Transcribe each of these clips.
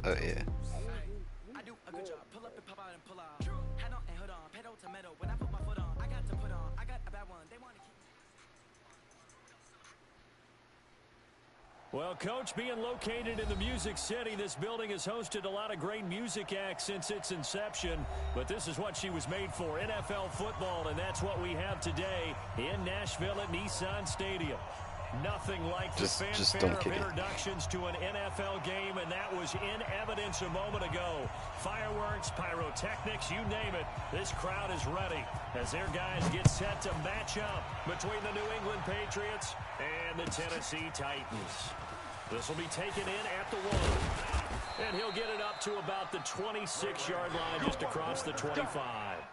Oh yeah. Well, Coach, being located in the Music City, this building has hosted a lot of great music acts since its inception. But this is what she was made for, NFL football, and that's what we have today in Nashville at Nissan Stadium. Nothing like the fanfare of introductions to an NFL game, and that was in evidence a moment ago. Fireworks, pyrotechnics, you name it. This crowd is ready as their guys get set to match up between the New England Patriots and the Tennessee Titans. This will be taken in at the 1. And he'll get it up to about the 26-yard line just across the 25.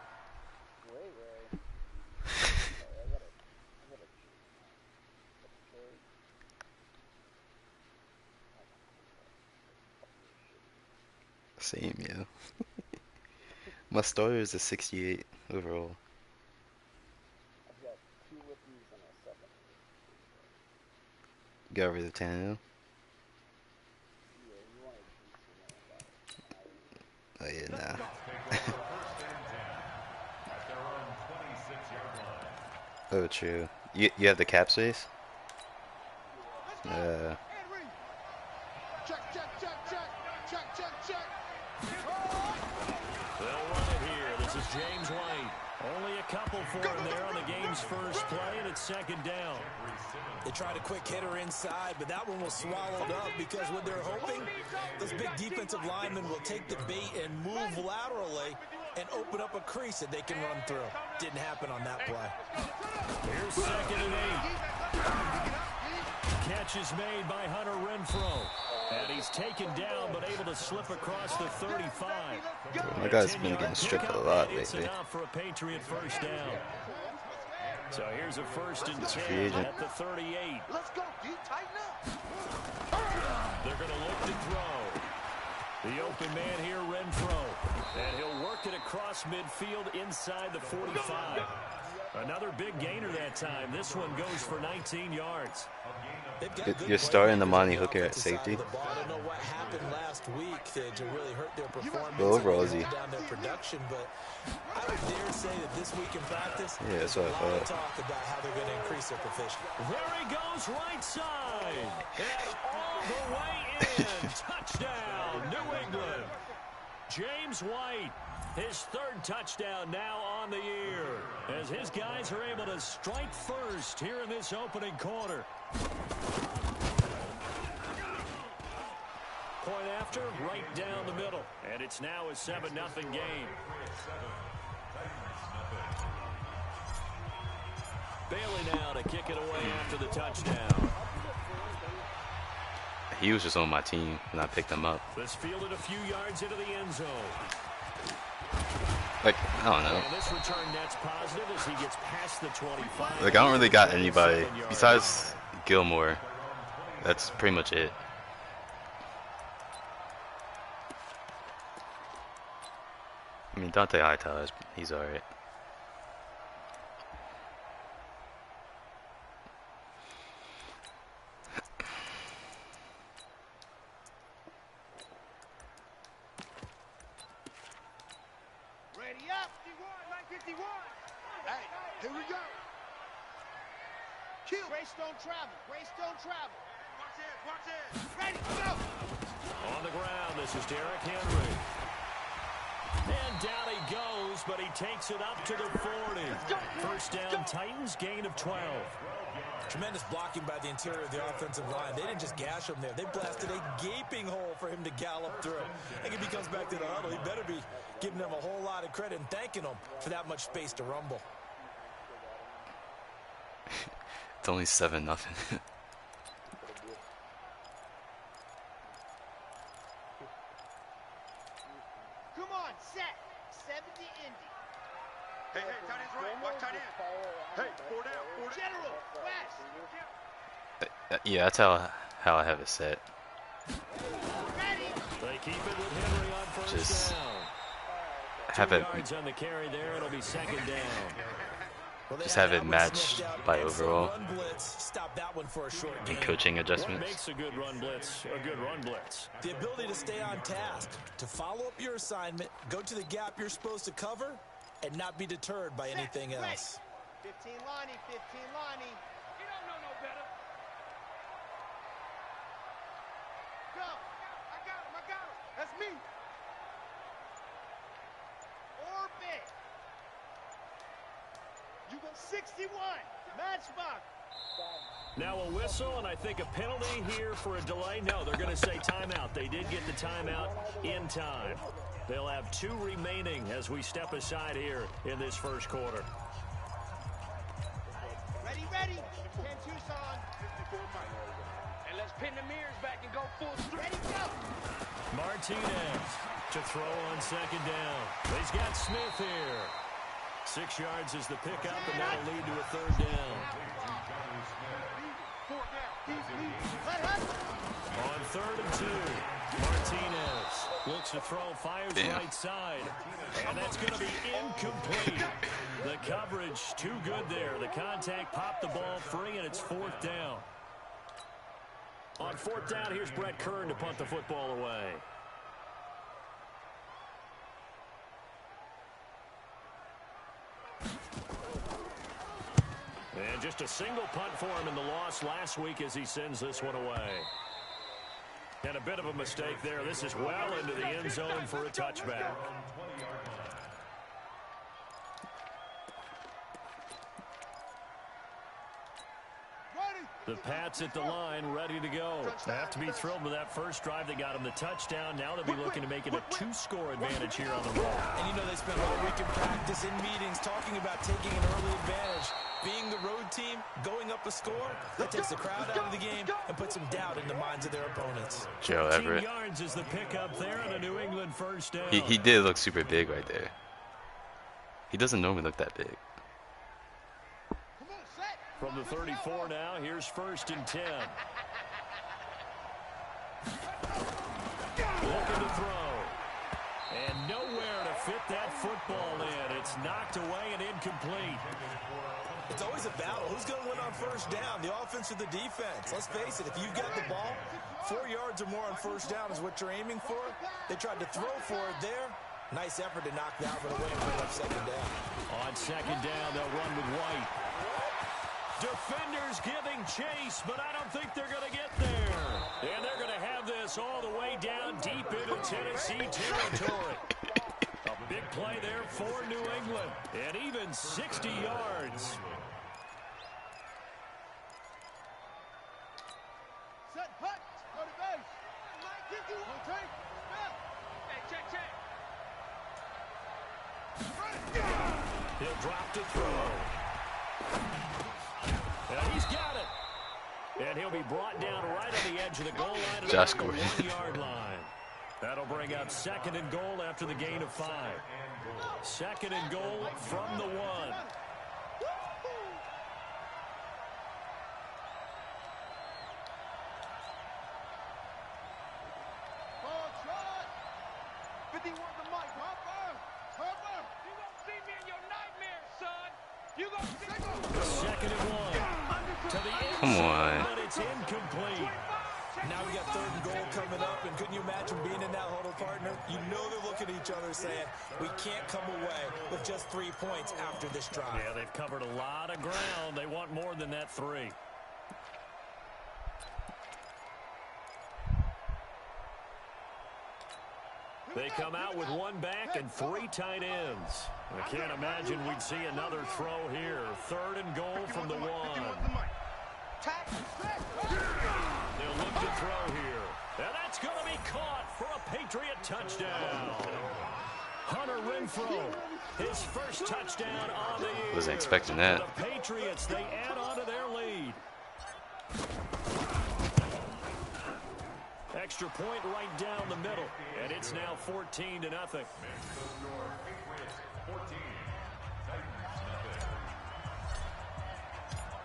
Same, yeah. My starter is a 68 overall. Got rid of Tannehill. Oh yeah, nah. Oh, true. You have the cap space? They'll run it here. This is James White. Only a couple for him there on the game's first play, and it's second down. They tried a quick hitter inside, but that one was swallowed up because what they're hoping, those big defensive linemen will take the bait and move laterally and open up a crease that they can run through. Didn't happen on that play. Here's second and 8. Catch is made by Hunter Renfrow. And he's taken down, but able to slip across the 35. My guy's been getting stripped a lot lately. Enough for a Patriot first down. So here's a 1st and 10 at the 38. Let's go, D. Tighten up. They're going to look to throw. The open man here, Renfrow. And he'll work it across midfield inside the 45. Another big gainer that time. This one goes for 19 yards. You're starting the Monty Hooker at safety. I don't know what happened last week to really hurt their performance. Well, overall, is he? Down their production, but I would dare say that this week in practice, yeah, that's what I thought. Talk about how they're going to increase their proficiency. There he goes, right side, and all the way in. Touchdown, New England. James White, his 3rd touchdown now on the year, as his guys are able to strike first here in this opening quarter. Point after, right down the middle, and it's now a 7-0 game. Bailey now to kick it away after the touchdown. He was just on my team, and I picked him up. This fielded a few yards into the end zone. Like, I don't know. And this return net's positive as he gets past the 25. Like, I don't really got anybody besides Gilmore. That's pretty much it. I mean, Dante Hightower, he's alright. Ready up. 51. Hey, here we go. Kill. Grace don't travel. Grace don't travel. Watch it. Ready, go. On the ground, this is Derrick Henry. And down he goes, but he takes it up to the 40. First down, Titans, gain of 12. Tremendous blocking by the interior of the offensive line. They didn't just gash him there. They blasted a gaping hole for him to gallop through. I think if he comes back to the huddle, he better be giving them a whole lot of credit and thanking them for that much space to rumble. It's only 7-0. Come on, set. 70 Indy. Hey, tight end's right. Watch tight end. Hey, 4 down. General, West. Yeah, that's how I have it set. Ready. They keep it with Henry on first Just down. have 2 it. yards on the carry there. It'll be second down. just have it matched by overall Stop that one for a short and gain. coaching What adjustments. makes a good run blitz a good run blitz? The ability to stay on task, to follow up your assignment, go to the gap you're supposed to cover, and not be deterred by anything else. 15 Lonnie, 15 Lonnie. You don't know no better. Go. I got him. That's me. Orbit. You go 61. Matchbox. Now a whistle, and I think a penalty here for a delay. No, they're going to say timeout. They did get the timeout in time. They'll have 2 remaining as we step aside here in this first quarter. Ready. 10 Tucson. And let's pin the mirrors back and go full straight. Ready, go. Martinez to throw on second down. He's got Smith here. 6 yards is the pickup, and that'll lead to a third down. On 3rd and 2, Martinez looks to throw, fires right side, and that's going to be incomplete. The coverage too good there. The contact popped the ball free, and it's 4th down. On 4th down, here's Brett Kern to punt the football away. And just a single punt for him in the loss last week as he sends this one away. And a bit of a mistake there. This is well into the end zone for a touchback. The Pats at the line, ready to go. They have to be thrilled with that first drive. They got them the touchdown. Now they'll be looking to make it a 2-score advantage here on the road. And you know they spent all week in practice, in meetings, talking about taking an early advantage. Being the road team, going up a score, that takes the crowd out of the game and puts some doubt in the minds of their opponents. Gerald 15 Everett. yards is the pickup there and a New England first down. He did look super big right there. He doesn't normally look that big. From the 34 now, here's 1st and 10. Looking to throw. And nowhere to fit that football in. It's knocked away and incomplete. It's always a battle. Who's going to win on first down, the offense or the defense? Let's face it, if you've got the ball, 4 yards or more on first down is what you're aiming for. They tried to throw for it there. Nice effort to knock that one away and bring up second down. On second down, they'll run with White. Defenders giving chase, but I don't think they're going to get there. And they're going to have this all the way down deep into Tennessee territory. A big play there for New England. And even 60 yards. Set, hut, go to base. Rotate, spell. Hey, check. He'll drop to throw. And he's got it. And he'll be brought down right on the edge of the goal line. Josh at the Gordon. 1-yard line. That'll bring up 2nd and goal after the gain of 5. 2nd and goal from the 1. Ball trot. 51 the mic, Harper. You won't see me in your nightmares, son. You gonna see me. 2nd and 1. To the end Come zone, on. but it's incomplete. Now we got 3rd and goal coming up, and couldn't you imagine being in that huddle, partner? You know they're looking at each other saying, we can't come away with just 3 points after this drive. Yeah, they've covered a lot of ground. They want more than that 3. They come out with 1 back and 3 tight ends. I can't imagine we'd see another throw here. 3rd and goal from the 1. They'll look to throw here. And that's going to be caught for a Patriot touchdown. Hunter Renfrow, his first touchdown on the year. Wasn't expecting that. The Patriots, they add on to their lead. Extra point right down the middle, and it's now 14-0.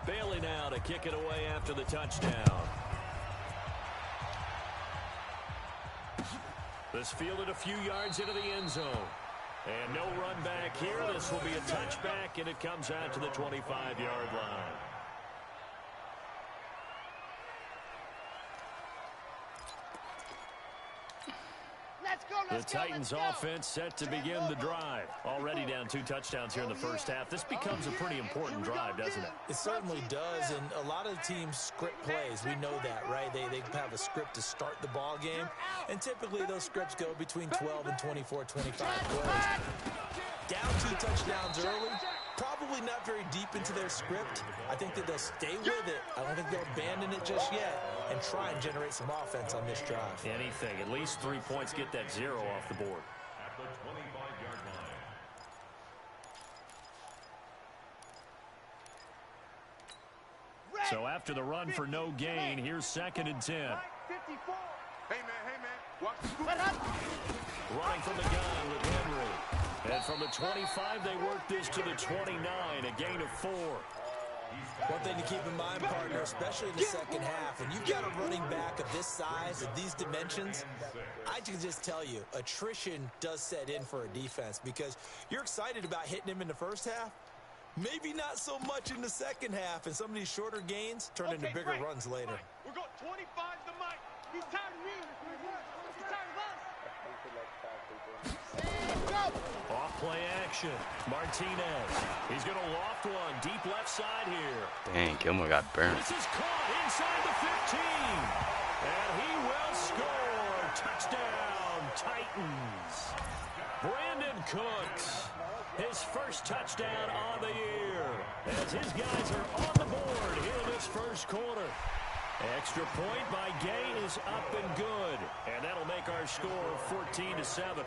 Bailey now to kick it away after the touchdown. This fielded a few yards into the end zone. And no run back here. This will be a touchback, and it comes out to the 25-yard line. The Titans offense set to begin the drive. Already down 2 touchdowns here in the first half. This becomes a pretty important drive, doesn't it? It certainly does, and a lot of teams script plays. We know that, right? They have a script to start the ball game, and typically those scripts go between 12 and 24, 25 plays. Down 2 touchdowns early, probably not very deep into their script. I think that they'll stay with it. I don't think they'll abandon it just yet and try and generate some offense on this drive. Anything. At least 3 points, get that 0 off the board. At the 25-yard line. So after the run for no gain, here's 2nd and 10. Hey, man, watch the scoop. Running from the gun with Henry. And from the 25, they work this to the 29, a gain of 4. One thing to keep in mind, partner, especially in the second half, when you've got a running back of this size, of these dimensions, I can just tell you, attrition does set in for a defense because you're excited about hitting him in the first half, maybe not so much in the second half, and some of these shorter gains turn into bigger runs later. We're going 25 to Mike. He's tired of me. He's tired of us. Off play action. Martinez. He's going to loft one deep left side here. Dang, Gilmore got burned. This is caught inside the 15. And he will score. Touchdown, Titans. Brandon Cooks. His first touchdown on the year. As his guys are on the board here in this first quarter. Extra point by Gay is up and good. And that'll make our score 14-7.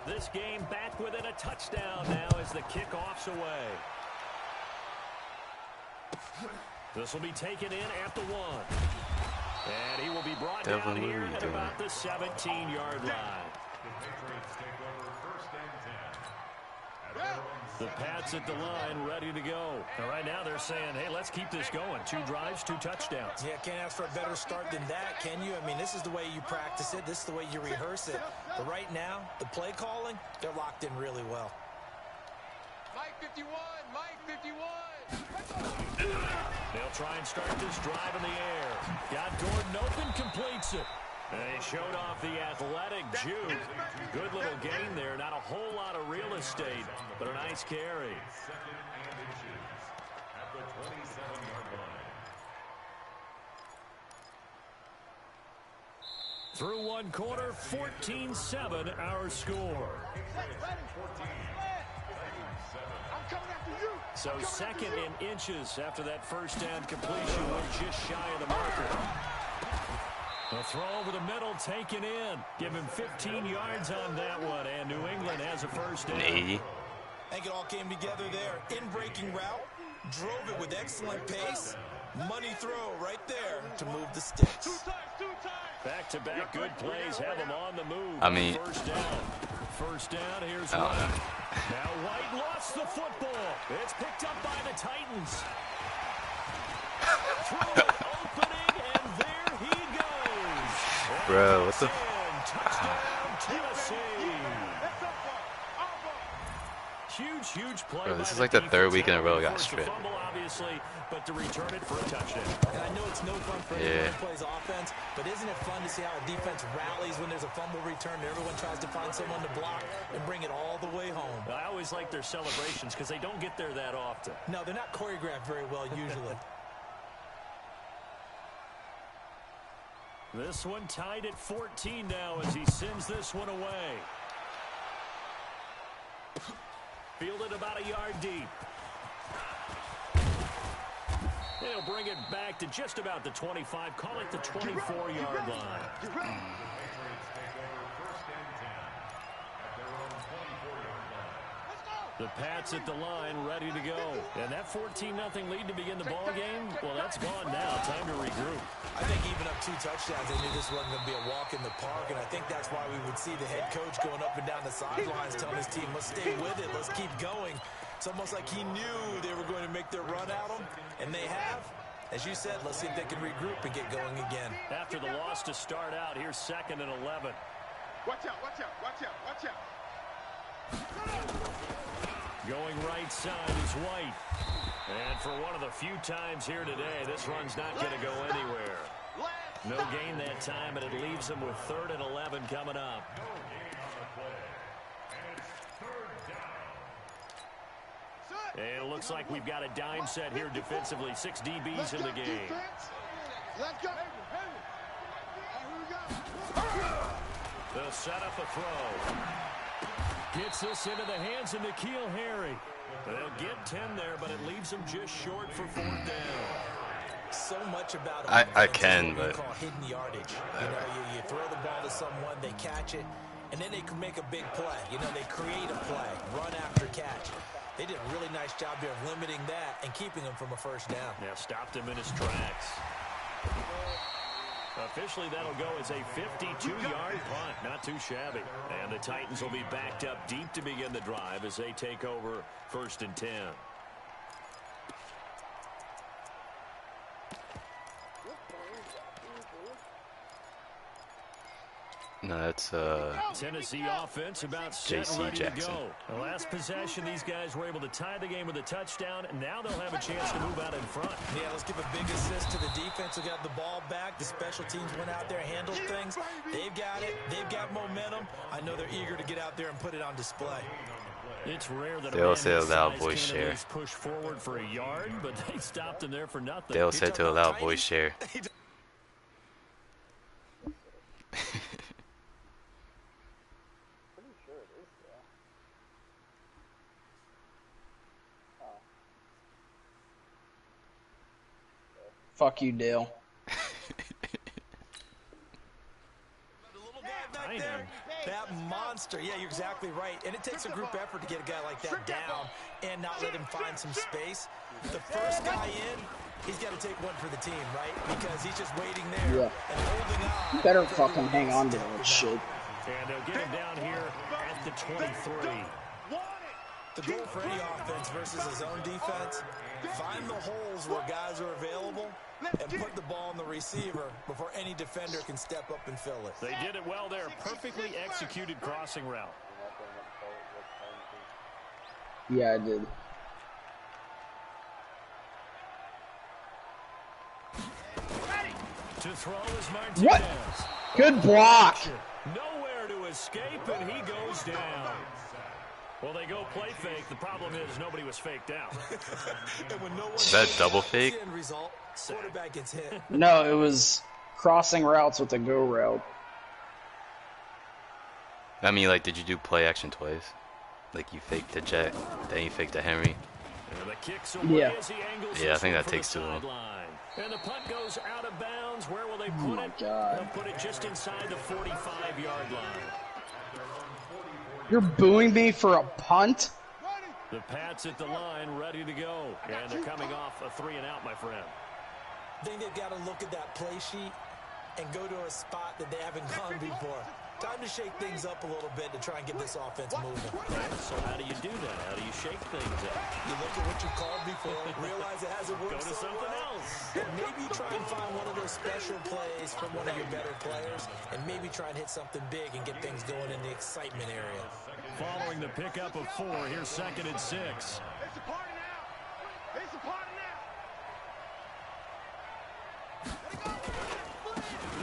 This game back within a touchdown now as the kickoff's away. This will be taken in at the 1. And he will be brought down here at about the 17-yard line. The Pats at the line, ready to go. And right now they're saying, hey, let's keep this going. 2 drives, 2 touchdowns. Yeah, can't ask for a better start than that, can you? I mean, this is the way you practice it. This is the way you rehearse it. But right now, the play calling, they're locked in really well. Mike 51, Mike 51. They'll try and start this drive in the air. Got Gordon open, completes it. And he showed off the athletic juke. Good little gain there. Not a whole lot of real estate, but a nice carry. At the 27-yard line. Through 1 quarter, 14-7 our score. So 2nd and inches after that first down completion. We're just shy of the marker. A throw over the middle, taken in. Give him 15 yards on that one, and New England has a first down. 80. I think it all came together there. In-breaking route, drove it with excellent pace. Money throw right there to move the sticks. Back-to-back good plays have him on the move. I mean, first down, here's White. Now White lost the football. It's picked up by the Titans. Through an opening, and there he goes. Bro, what the? Touchdown, Tennessee. Huge play. Bro, this is like the 3rd week in a row I got stripped. Fumble, obviously, but to return it for a touchdown. And I know it's no fun for anyone who plays offense, but isn't it fun to see how a defense rallies when there's a fumble return and everyone tries to find someone to block and bring it all the way home? I always like their celebrations because they don't get there that often. No, they're not choreographed very well usually. This one tied at 14 now as he sends this one away. Fielded about a yard deep. They'll bring it back to just about the 25. Call it the 24-yard line. The Pats at the line, ready to go. And that 14-0 lead to begin the ball game, well, that's gone now. Time to regroup. I think even up 2 touchdowns, they knew this wasn't going to be a walk in the park, and I think that's why we would see the head coach going up and down the sidelines telling his team, let's stay with it, let's keep going. It's almost like he knew they were going to make their run at him, and they have. As you said, let's see if they can regroup and get going again. After the loss to start out, here's 2nd and 11. Watch out, watch out, watch out, watch out. Going right side is White. And for one of the few times here today, this run's not going to go anywhere. No gain that time, and it leaves them with 3rd and 11 coming up. And it looks like we've got a dime set here defensively. 6 DBs in the game. Let's go. They'll set up a throw. Gets this into the hands of N'Keal Harry. They'll get 10 there, but it leaves them just short for 4th down. So much about I can, but call hidden yardage. You know, you throw the ball to someone, they catch it, and then they can make a big play. You know, they create a play, run after catch. They did a really nice job here of limiting that and keeping him from a 1st down. Yeah, stopped him in his tracks. Officially, that'll go as a 52-yard punt. Not too shabby. And the Titans will be backed up deep to begin the drive as they take over 1st and 10. no, that's Tennessee offense about set J.C. and ready Jackson. to go. The last possession, these guys were able to tie the game with a touchdown, and now they'll have a chance to move out in front. Yeah, let's give a big assist to the defense who got the ball back. The special teams went out there, handled things. They've got it. They've got momentum. I know they're eager to get out there and put it on display. It's rare that They'll say a loud man voice this size share. can't at least push forward for a yard, but they stopped him there for nothing. Dale said to allow voice share. Fuck you, Dale. Tiny. That monster. Yeah, you're exactly right. And it takes a group effort to get a guy like that down and not let him find some space. The first guy in, he's got to take one for the team, right? Because he's just waiting there Yeah. and holding on. You better fucking hang on to that shit. And they'll get him down here at the 23. The goal for any offense versus his own defense, find the holes where guys are available and put the ball on the receiver before any defender can step up and fill it. They did it well there. Perfectly executed crossing route. Yeah, I did. To throw is Martinez. What? Good block. Nowhere to escape, and he goes down. Well, they go play fake. The problem is nobody was faked out. And when no one Is that double fake? end result, quarterback gets hit. No, it was crossing routes with a go route. I mean, like, did you do play action twice? Like, you faked to Jet, then you faked to Henry. And the kick's away Yeah. as he angles Yeah, I this think one that for takes the too long. sideline. And the punt goes out of bounds. Where will they Oh put my it? God. They'll put it just inside the 45-yard line. You're booing me for a punt? The Pats at the line, ready to go. And they're coming off a 3-and-out, my friend. I think they've got to look at that play sheet and go to a spot that they haven't gone before. Time to shake things up a little bit to try and get this offense moving. So how do you do that? How do you shake things up? You look at what you called before, realize it hasn't worked Go to so something well, else. and maybe try and find one of those special plays from one of your better players, and maybe try and hit something big and get things going in the excitement area. Following the pickup of 4, here's 2nd and 6. It's a party now. It's a party now.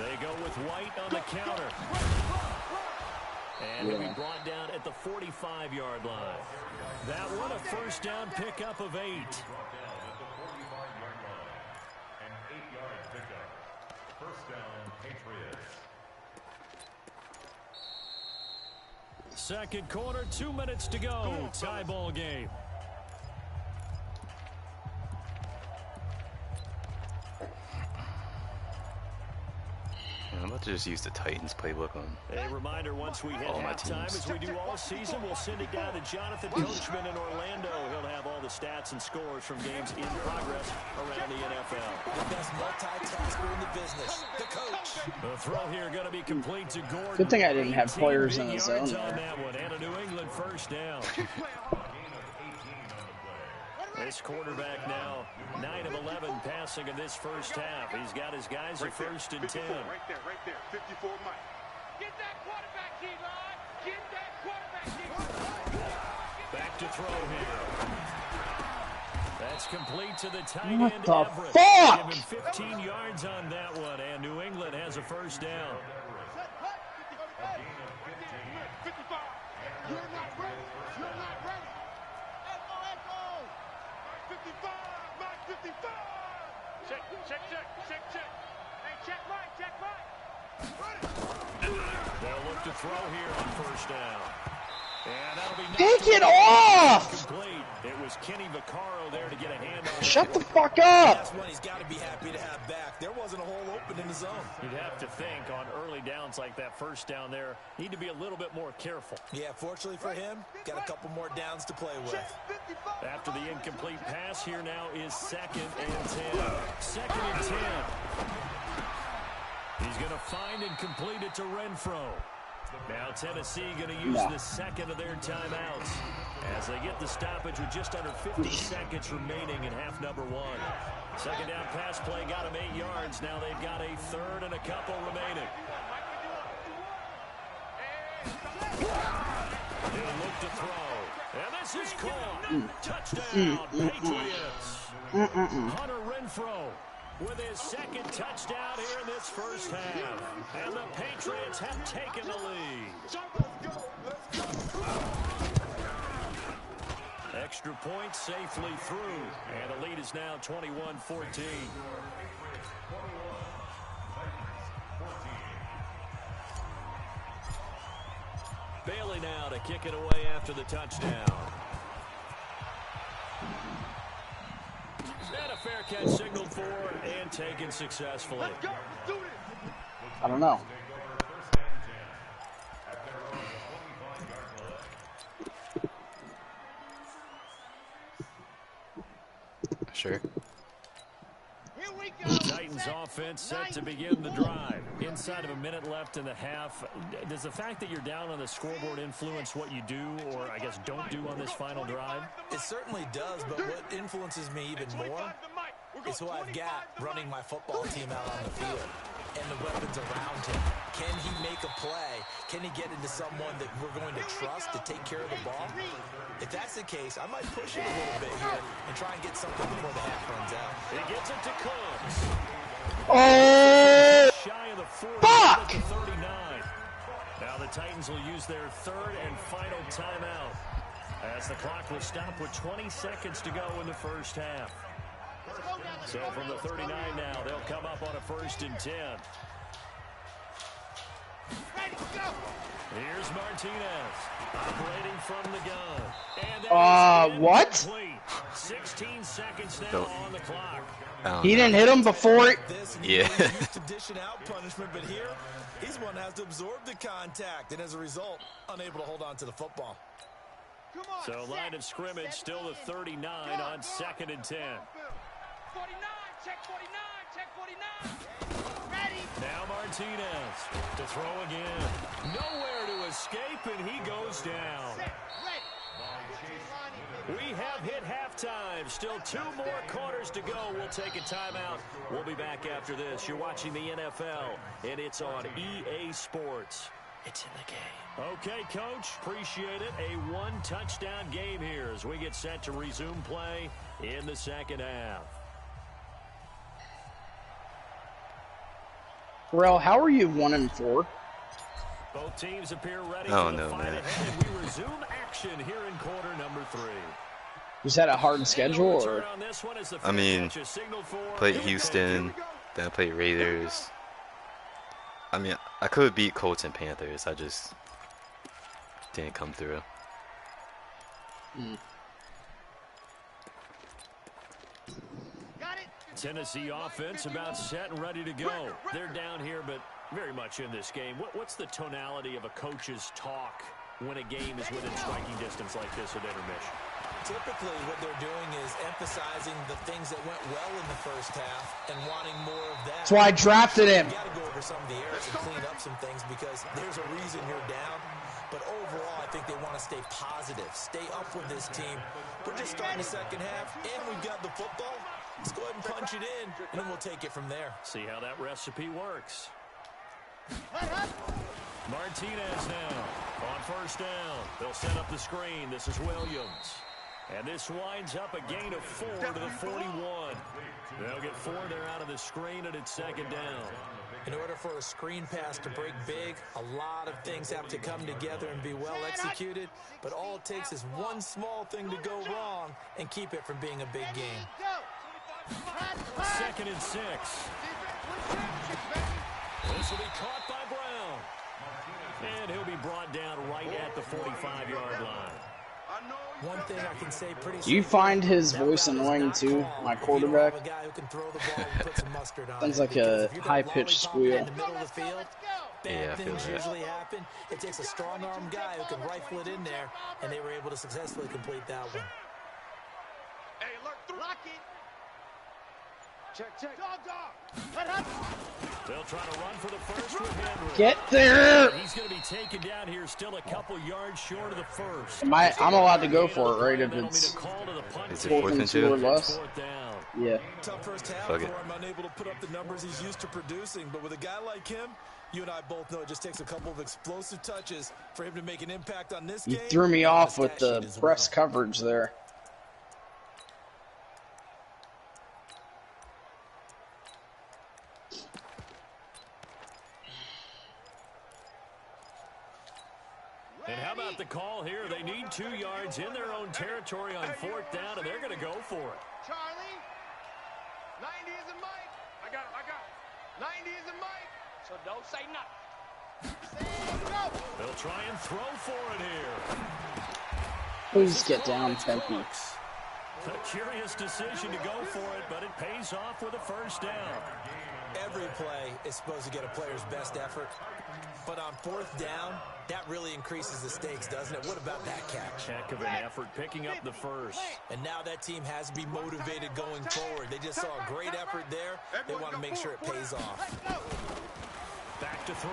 They go with White on the counter. And he'll be brought down at the 45-yard line. That one a 1st down pickup of 8. Down at the 45-yard line. An 8-yard pickup. 1st down, Patriots. Second quarter, 2 minutes to go. Tie ball game. I'm about to just use the Titans playbook on. A reminder, once we hit All my halftime, teams. as we do all season, we'll send it down to Jonathan Coachman in Orlando. He'll have all the stats and scores from games in progress around the NFL. The best multitasker in the business, the coach. The throw here going to be complete to Gordon. Good thing I didn't have 18 players in big the zone yards on there. that one, and a New England 1st down. This quarterback now 9 of 11 passing in this first half. He's got his guys at first and 10. Right there. 54 Mike. Get that quarterback, Eli. Get that quarterback, Eli. Back to throw here. That's complete to the tight What end, the Everett. fuck? Give him 15 yards on that one, and New England has a first down. 55. You're not ready. You're not ready. Echo. Mike 55. Mike 55. Check. Hey, check right. They'll look to throw here on first down. And that'll be Take it off! complete. It was Kenny Vaccaro there to get a hand on it. Shut the fuck That's up! one he's got to be happy to have back. There wasn't a hole open in the zone. You'd have to think on early downs like that first down there, need to be a little bit more careful. Yeah, fortunately for him, got a couple more downs to play with. After the incomplete pass, here now is 2nd and 10. 2nd and 10. He's going to find and complete it to Renfro. Now Tennessee going to use the second of their timeouts as they get the stoppage with just under 50 seconds remaining in half number 1. Second down pass play got them 8 yards. Now they've got a third and a couple remaining. He'll look to throw. And this is caught. Touchdown, Patriots. Hunter Renfro with his second touchdown here in this first half. And the Patriots have taken the lead. Extra point safely through. And the lead is now 21-14. Bailey now to kick it away after the touchdown. And a fair catch signaled for and taken successfully. Let's go. Let's do this. I don't know. Sure. Here we go. Titans offense set to begin the drive. Inside of a minute left in the half. Does the fact that you're down on the scoreboard influence what you do, or I guess don't do on this final drive? It certainly does, but what influences me even more is who I've got running my football team out on the field and the weapons around him. Can he make a play? Can he get into someone that we're going to trust to take care of the ball? If that's the case, I might push it a little bit here and try and get something before the half runs out. He gets it to Cooks. Oh! Shy of the 40 Fuck! at the 39. Now the Titans will use their third and final timeout as the clock will stop with 20 seconds to go in the first half. So from the 39 now, they'll come up on a 1st and 10. Ready, go. Here's Martinez operating from the gun. And What? complete. 16 seconds now on the clock. He didn't hit him before it. This, Yeah. he's used to dishing out punishment, but here, he's one that has to absorb the contact, and as a result, unable to hold on to the football. Come on. So line of scrimmage still the 39 on 2nd and 10. 49. Check 49. Check 49. Ready. Now Martinez to throw again. Nowhere to escape, and he goes down. Set. Ready. We have hit halftime. Still 2 more quarters to go. We'll take a timeout. We'll be back after this. You're watching the NFL, and it's on EA Sports. It's in the game. Okay, Coach. Appreciate it. A 1-touchdown game here as we get set to resume play in the second half. Terrell, how are you 1-4? Both teams appear ready Oh, for the no, fight man. ahead, and we resume action here in quarter number 3. Was that a hard schedule, or? I mean, played Houston, then I played Raiders. I mean, I could beat Colts and Panthers. I just didn't come through. Got it. Tennessee offense about set and ready to go. They're down here, but very much in this game. What's the tonality of a coach's talk when a game is within striking distance like this at intermission? Typically, what they're doing is emphasizing the things that went well in the first half and wanting more of that. That's why I drafted him. You got to go over some of the errors and clean up some things because there's a reason you're down. But overall, I think they want to stay positive, stay up with this team. We're just starting the second half, and we've got the football. Let's go ahead and punch it in, and then we'll take it from there. See how that recipe works. Martinez now on first down. They'll set up the screen. This is Williams. And this winds up a gain of 4 to the 41. They'll get 4 there out of the screen, and it's second down. In order for a screen pass to break big, a lot of things have to come together and be well executed. But all it takes is one small thing to go wrong and keep it from being a big game. 2nd and 6. This will be caught by Brown. And he'll be brought down right at the 45-yard line. One thing I can say pretty Do you find his voice annoying too, my quarterback? Sounds like a high-pitched squeal. Yeah, I feel that. Usually happen. It takes a strong-arm guy who can rifle it in there, and they were able to successfully complete that one. Hey, lock it. Check. Dog. They'll try to run for the first with Henry. Get there! He's going to be taken down here, still a couple yards short of the first. I'm allowed to go for it, right? If it's Is it 4th 4th and and 2 or 2? less. Yeah. Tough first half Fuck for it. him, unable to put up the numbers he's used to producing. But with a guy like him, you and I both know it just takes a couple of explosive touches for him to make an impact on this You game. threw me off with stat the sheet as press well. coverage there. And how about the call here? They need 2 yards in their own territory on 4th down, and they're going to go for it. Charlie. 90 is a mic. I got it. 90 is a mic. So don't say nothing. Go. They'll try and throw for it here. Please get down, Tempe. A curious decision to go for it, but it pays off with a first down. Every play is supposed to get a player's best effort. But on 4th down, that really increases the stakes, doesn't it? What about that catch? Heck of an effort picking up the first. And now that team has to be motivated going forward. They just saw a great effort there. They want to make sure it pays off. Back to throw.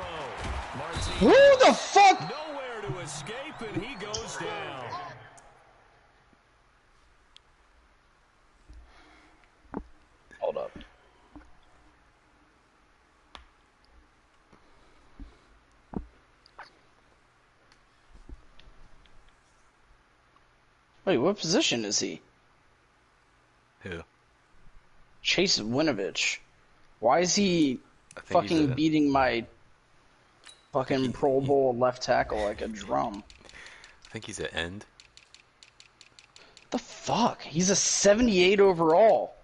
Martinez. Who the fuck? Nowhere to escape, and he goes down. Hold up. Wait, what position is he? Who? Chase Winovich. Why is he I think he's fucking a- beating my fucking Pro Bowl left tackle like a drum? I think he's at end. The fuck? He's a 78 overall.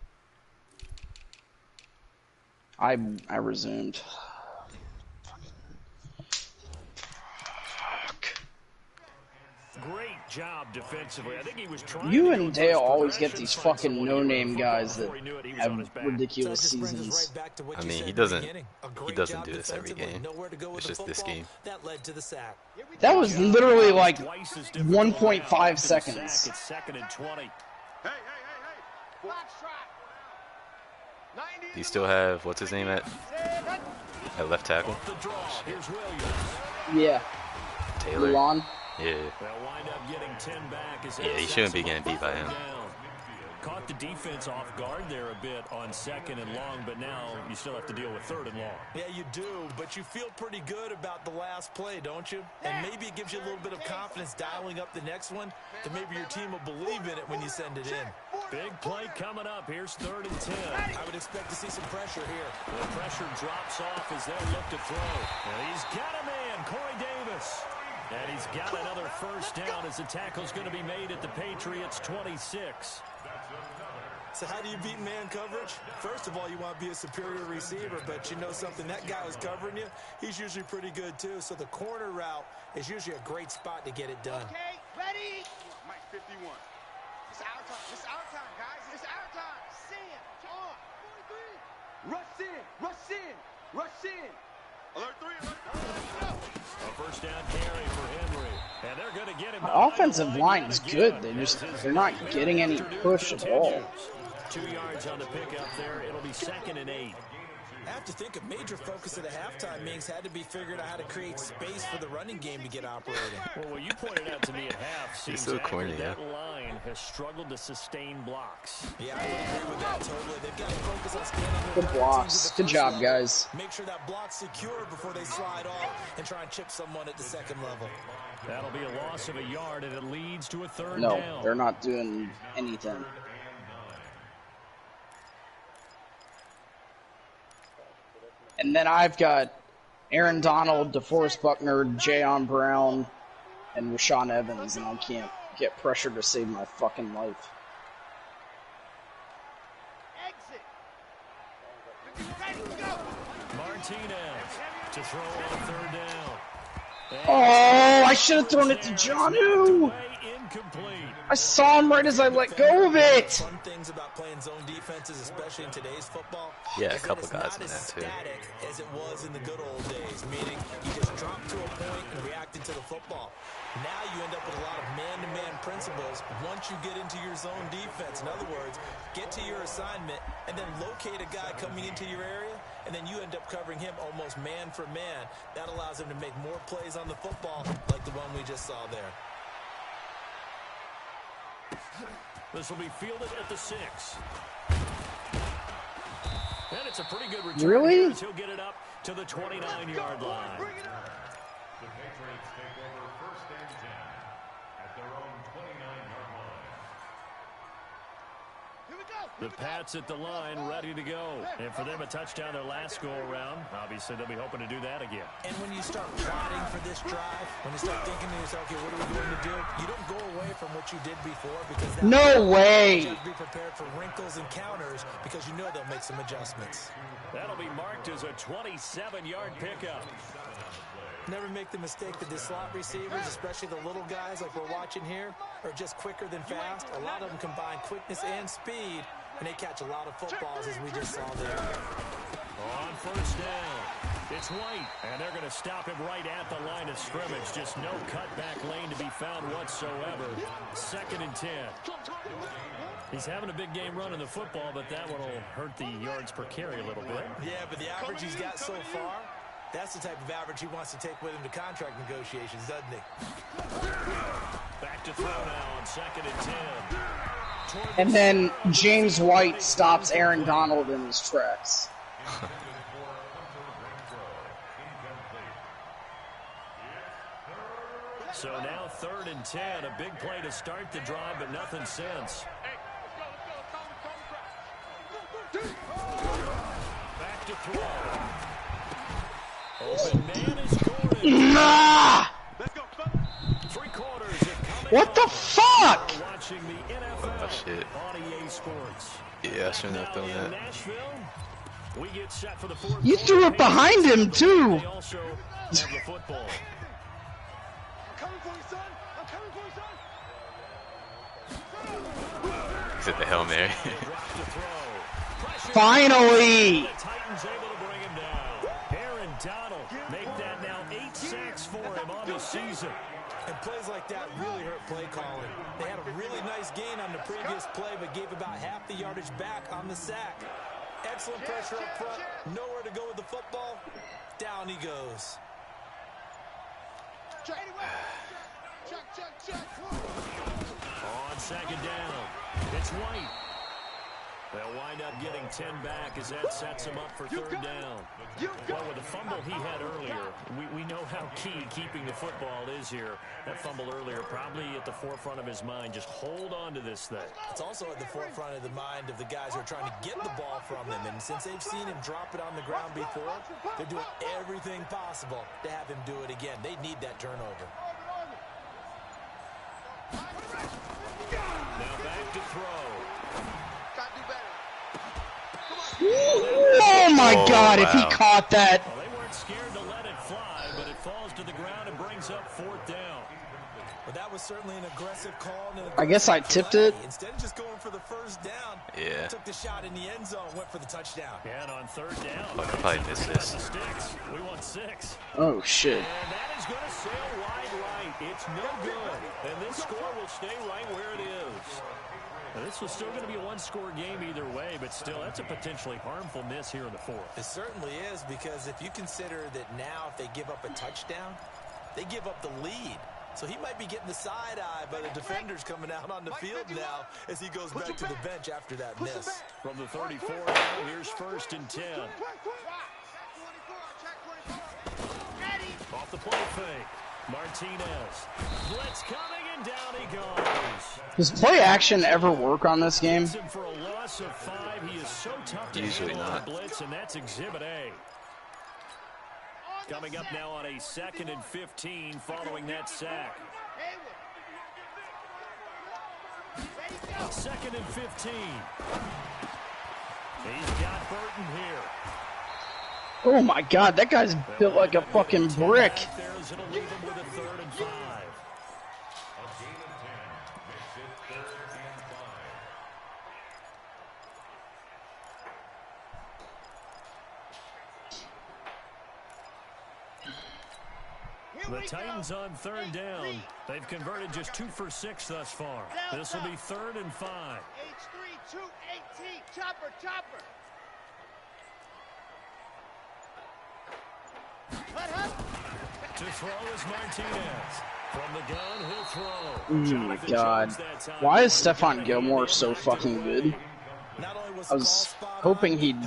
I resumed. Great job defensively. I think he was trying You to and go Dale first always get progression, these find fucking someone no-name to guys that before he knew it, he was on his have back. ridiculous So that just brings us seasons. right back to what I you mean, said he in the doesn't- beginning. A he great doesn't job do this every defensively. game. Nowhere to go with It's the just this football. game. That led to the sack. That was literally like Twice as difficult 1.5 now. seconds. Sack, it's 2nd and 20. Hey. Foxtrot. 90 Do you still have what's his name at left tackle? The draw. Here's Williams. yeah, Taylor. Milan. Yeah. They'll wind up getting 10 back. As Yeah, he shouldn't be getting beat by him. Caught the defense off guard there a bit on 2nd and long, but now you still have to deal with 3rd and long. Yeah, you do, but you feel pretty good about the last play, don't you? And maybe it gives you a little bit of confidence dialing up the next one, that maybe your team will believe in it when you send it in. Big play coming up. Here's 3rd and 10. I would expect to see some pressure here. The pressure drops off as they'll look to throw. And he's got a man, Corey Davis. And he's got another first down as the tackle's going to be made at the Patriots 26. So how do you beat man coverage? First of all, you want to be a superior receiver, but you know something, that guy who's covering you, he's usually pretty good too. So the corner route is usually a great spot to get it done. Okay, ready? Mike 51. It's our time. It's our time, guys. It's our time. Sin. On. 43. Rush in. Rush in. Rush in. Alert 3. A first down carry for Henry. And they're going to get him. Our offensive line is good. They're not getting any push at all. 2 yards on the pickup there. It'll be 2nd and 8. I have to think a major focus at the halftime meetings had to be figured out how to create space for the running game to get operating. Well, what you pointed out to me at half seems so corny, that line has struggled to sustain blocks. Yeah, I would agree with that totally. They've got to focus on standing Good blocks. Good job, guys. Make sure that block's secure before they slide off and try and chip someone at the second level. That'll be a loss of a yard, and it leads to a third No, down. they're not doing anything. And then I've got Aaron Donald, DeForest Buckner, Jayon Brown, and Rashaan Evans, and I can't get pressure to save my fucking life. Martinez to throw on third down. Oh, I should have thrown it to Jonnu. Incomplete. I saw him right as I let go of it. Fun things about playing zone defenses, especially in today's football. Yeah, a is that couple it's guys not in as that too. static as it was in the good old days, meaning you just drop to a point and reacted to the football. Now you end up with a lot of man-to-man principles once you get into your zone defense. In other words, get to your assignment and then locate a guy coming into your area, and then you end up covering him almost man for man. That allows him to make more plays on the football like the one we just saw there. This will be fielded at the 6. And it's a pretty good return. Really? Here as he'll get it up to the 29-yard line. The Patriots take over first and 10 at their own 29-yard line. The Pats at the line, ready to go. And for them, a touchdown their last go-around. Obviously, they'll be hoping to do that again. And when you start plotting for this drive, when you start thinking to yourself, okay, what are we going to do? You don't go away from what you did before because that No way. just be prepared for wrinkles and counters because you know they'll make some adjustments. That'll be marked as a 27-yard pickup. Never make the mistake that the slot receivers, especially the little guys like we're watching here, are just quicker than fast. A lot of them combine quickness and speed, and they catch a lot of footballs as we just saw there. On first down, it's White, and they're going to stop him right at the line of scrimmage. Just no cutback lane to be found whatsoever. 2nd and 10. He's having a big game running the football, but that one will hurt the yards per carry a little bit. Yeah, but the average he's got so far, that's the type of average he wants to take with him to contract negotiations, doesn't he? Back to throw now on 2nd and 10. And then James White stops Aaron Donald in his tracks. So now 3rd and 10, a big play to start the drive, but nothing since. Back to throw. Open man is Gordon. Nah! 3 quarters have come. What the fuck? Watching the NFL Oh, shit. on EA Sports. Yeah, I shouldn't have Now done in that. Nashville, we get set for the 4th You quarter. threw it behind him, too. They also have the football. I'm coming for you, son. I'm coming for you, son. He's at the Hail Mary. Drop to throw. Pressure. Finally! The Titans able to bring him down. Aaron Donald make that now 8 sacks for him on the season. And plays like that really hurt play calling. They had a really nice gain on the previous play, but gave about half the yardage back on the sack. Excellent pressure up front. Nowhere to go with the football. Down he goes. Check, check, check. On 2nd down, it's White. They'll wind up getting 10 back as that sets him up for 3rd down. Well, with the fumble he had earlier, we know how key keeping the football is here. That fumble earlier probably at the forefront of his mind. Just hold on to this thing. It's also at the forefront of the mind of the guys who are trying to get the ball from him. And since they've seen him drop it on the ground before, they're doing everything possible to have him do it again. They need that turnover. Now back to throw. Gotta do better. Oh my god, if he wow. caught that. Well, they weren't scared to let it fly, but it falls to the ground and brings up 4th down. But that was certainly an aggressive call. And an I guess I aggressive tipped play. it. Instead of just going for the first down, Yeah. took the shot in the end zone, went for the touchdown. And on 3rd down, Fuck, I probably missed this. the sticks. We want 6. Oh shit. And that is going to sail wide right. It's no good. And this score will stay right where it is. Now, this was still going to be a one-score game either way, but still, that's a potentially harmful miss here in the fourth. It certainly is, because if you consider that now if they give up a touchdown, they give up the lead. So he might be getting the side eye by the defenders coming out on the field now as he goes back to the bench after that miss. From the 34, here's 1st and 10. Off the play fake. Martinez. Blitz coming, and down he goes. Does play action ever work on this game? For a loss of 5, he is so tough to Usually handle on not. the blitz, and that's Exhibit A. Coming up now on a 2nd and 15 following that sack. 2nd and 15. He's got Burton here. Oh my god, that guy's built like a fucking brick. There is it'll leave him with a 3rd and 5. A gain of 10 makes it 3rd and 5. The Titans on 3rd down. They've converted just 2 for 6 thus far. This will be 3rd and 5. H3, 218, chopper, chopper. To throw is Martinez. From the gun, he'll throw. Oh my god. Why is Stephon Gilmore so fucking good? I was hoping he'd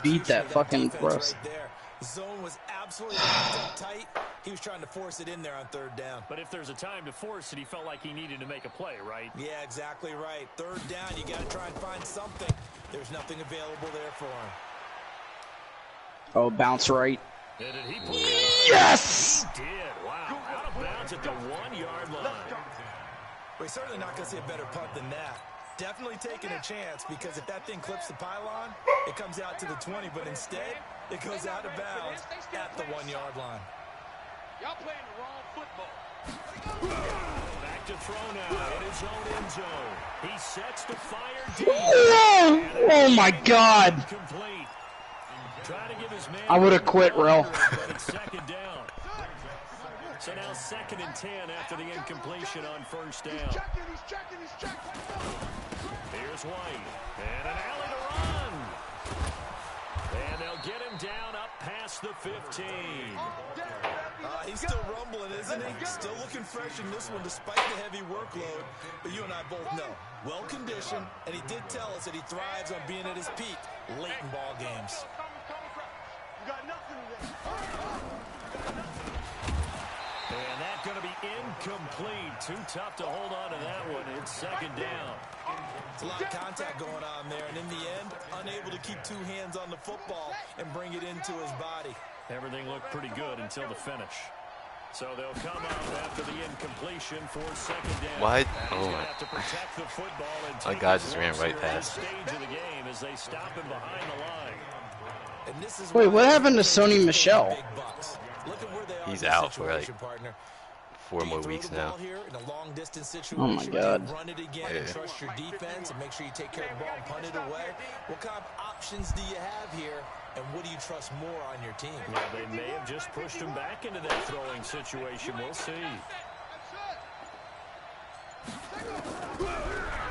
beat that fucking thrust. Zone was absolutely tight. He was trying to force it in there on 3rd down. But if there's a time to force it, he felt like he needed to make a play, right? Yeah, exactly right. 3rd down, you got to try and find something. There's nothing available there for him. Oh, bounce right. Did he put Yes! He did. Wow. Out of bounds at the 1-yard line. We're certainly not going to see a better punt than that. Definitely taking a chance, because if that thing clips the pylon, it comes out to the 20, but instead, it goes out of bounds at the 1-yard line. Y'all playing the wrong football. Back to throw now in his own end zone. He sets to fire deep. Whoa! Oh my god! Complete. Trying to give his man I would have quit, Rel. but it's 2nd down. So now 2nd and 10 after the incompletion on 1st down. He's checking. Here's White. And an alley to run. And they'll get him down up past the 15. He's still rumbling, isn't he? Still looking fresh in this one despite the heavy workload. But you and I both know, well-conditioned, and he did tell us that he thrives on being at his peak late in ball games. You got nothing there. And that's going to be incomplete. Too tough to hold on to that one. It's 2nd down. It's a lot of contact going on there, and in the end, unable to keep 2 hands on the football and bring it into his body. Everything looked pretty good until the finish. So they'll come up after the incompletion for 2nd down. Why? Oh Oh my. have to protect the football and My take guy it just ran right closer past in it. this stage of the game as they stop him behind the line. And this is Wait, why what happened to they Sony pay Michel? big bucks. Look at where they are He's in this out for, like, situation, partner. 4 more weeks now. Here in a long distance situation, Oh my God. Run it again and Yeah. trust your defense and make sure you take care of the ball and punt it away. What kind of options do you have here, and what do you trust more on your team? Yeah, they may have just pushed him back into that throwing situation. We'll see.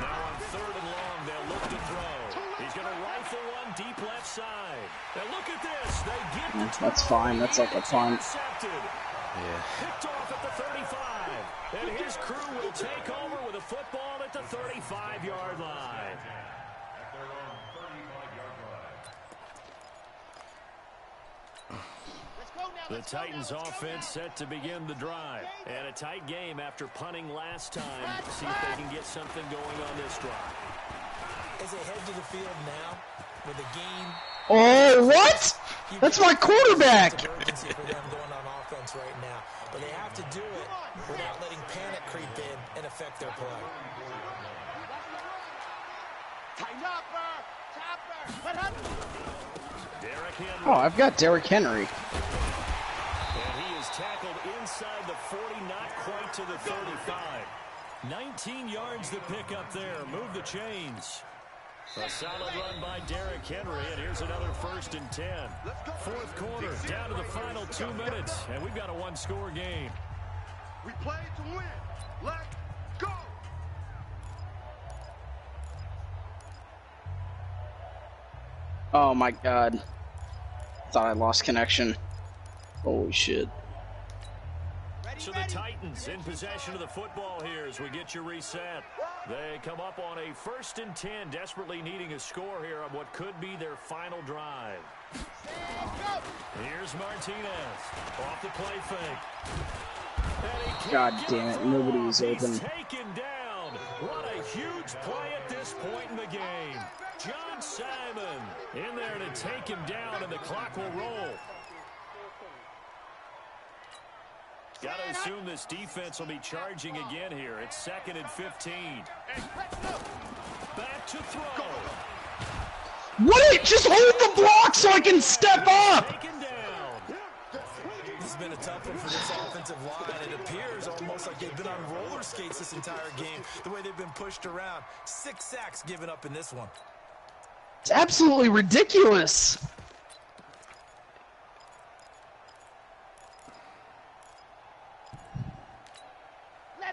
Now on 3rd and long, they'll look to throw. He's going to rifle one deep left side. Now look at this. They get the That's fine. That's like a punt. intercepted. Yeah. Picked off at the 35. And his crew will take over with a football at the 35-yard line. At their own 35-yard line. The Titans offense set to begin the drive. And a tight game after punting last time. See if they can get something going on this drive. As they head to the field now, with a game. Oh, what? That's my quarterback! Urgency for them going on offense right now. But they have to do it without letting panic creep in and affect their play. Derrick Henry. Oh, I've got Derrick Henry. And he is tackled inside the 40, not quite to the 35. 19 yards to pick up there. Move the chains. A solid run by Derrick Henry, and here's another 1st and 10. 4th quarter, down to the final 2 minutes, and we've got a 1-score game. We play to win. Let's go. Oh my god. Thought I lost connection. Holy shit. So the Titans in possession of the football here as we get you reset. They come up on a 1st and 10, desperately needing a score here on what could be their final drive. Here's Martinez off the play fake. God damn it, nobody was open. He's taken down. What a huge play at this point in the game. John Simon in there to take him down, and the clock will roll. Got to assume this defense will be charging again here. It's 2nd and 15. Back to throw. What? Just hold the block so I can step up! Taken down. This has been a tough one for this offensive line. It appears almost like they've been on roller skates this entire game, the way they've been pushed around. 6 sacks given up in this one. It's absolutely ridiculous.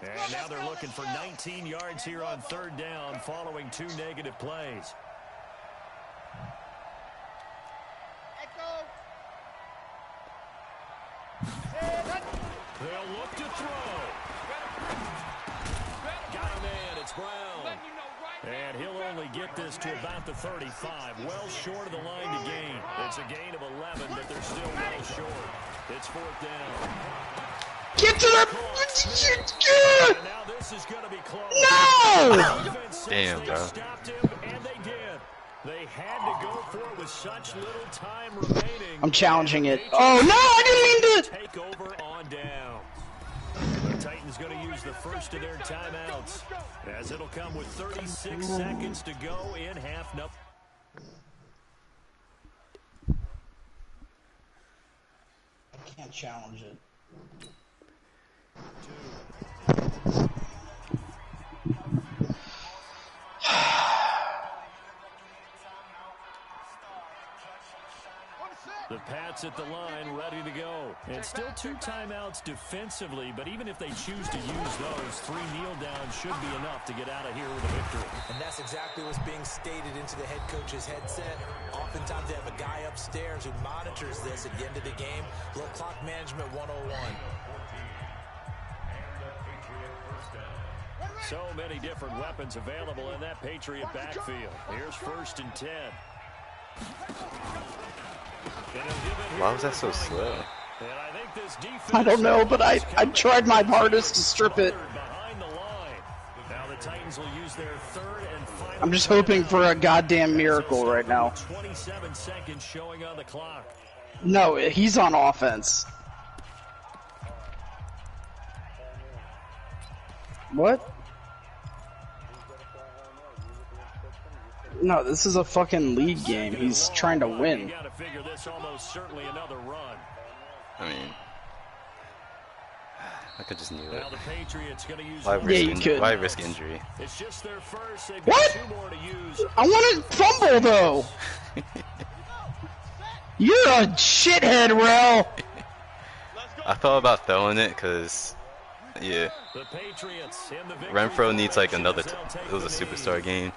And now they're looking for 19 yards here on 3rd down following 2 negative plays. They'll look to throw. Got him in. It's Brown. And he'll only get this to about the 35. Well short of the line to gain. It's a gain of 11, but they're still well short. It's 4th down. Get to the... And now this is going to be close. No! Damn, bro. Stopped him, and they did. They had to go for it with such little time remaining. I'm challenging it. Oh, no, I didn't mean to... Take over on downs. The Titans going to use the first of their timeouts, as it'll come with 36 seconds to go in half. I can't challenge it. The Pats at the line, ready to go. And still 2 timeouts defensively, but even if they choose to use those, 3 kneel downs should be enough to get out of here with a victory. And that's exactly what's being stated into the head coach's headset. Oftentimes they have a guy upstairs who monitors this at the end of the game. Little clock management 101. So many different weapons available in that Patriot backfield. Here's 1st and 10. Why was that so slow? I don't know, but I tried my hardest to strip it. I'm just hoping for a goddamn miracle right now. 27 seconds showing on the clock. No, he's on offense. What? No, this is a fucking league game. He's trying to win. I mean, I could just knew it. Why risk injury? What? I want to fumble though. You're a shithead, Rel. I thought about throwing it because, yeah, Renfro needs like another. It was a superstar game.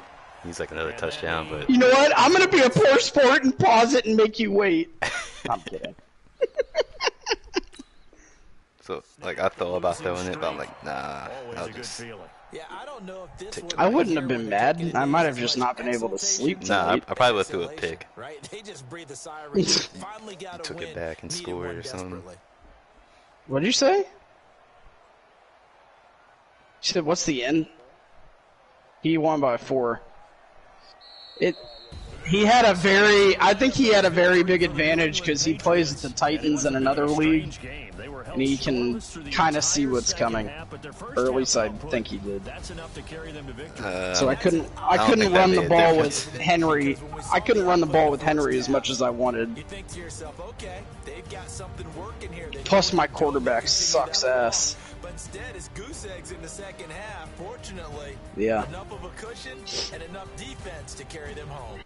He's like another touchdown, but you know what? I'm gonna be a poor sport and pause it and make you wait. I'm kidding. So like I thought about throwing it, but I'm like, nah. I'll just. Yeah, I don't know if this I wouldn't have been mad. I might have just not been able to sleep tonight. Nah, I probably would have threw a pick. Right? They just breathed a sigh of relief. Finally got a Took win. it back and scored or something. What did you say? You said what's the end? He won by 4. I think he had a very big advantage because he plays with the Titans in another league, and he can kind of see what's coming, or at least I think he did. So I couldn't run the ball with Henry. I couldn't run the ball with Henry as much as I wanted. You think to yourself, okay, they've got something working here. Plus, my quarterback sucks ass. But instead, it's goose eggs in the second half. Fortunately, yeah. Enough of a cushion and enough defense to carry them home.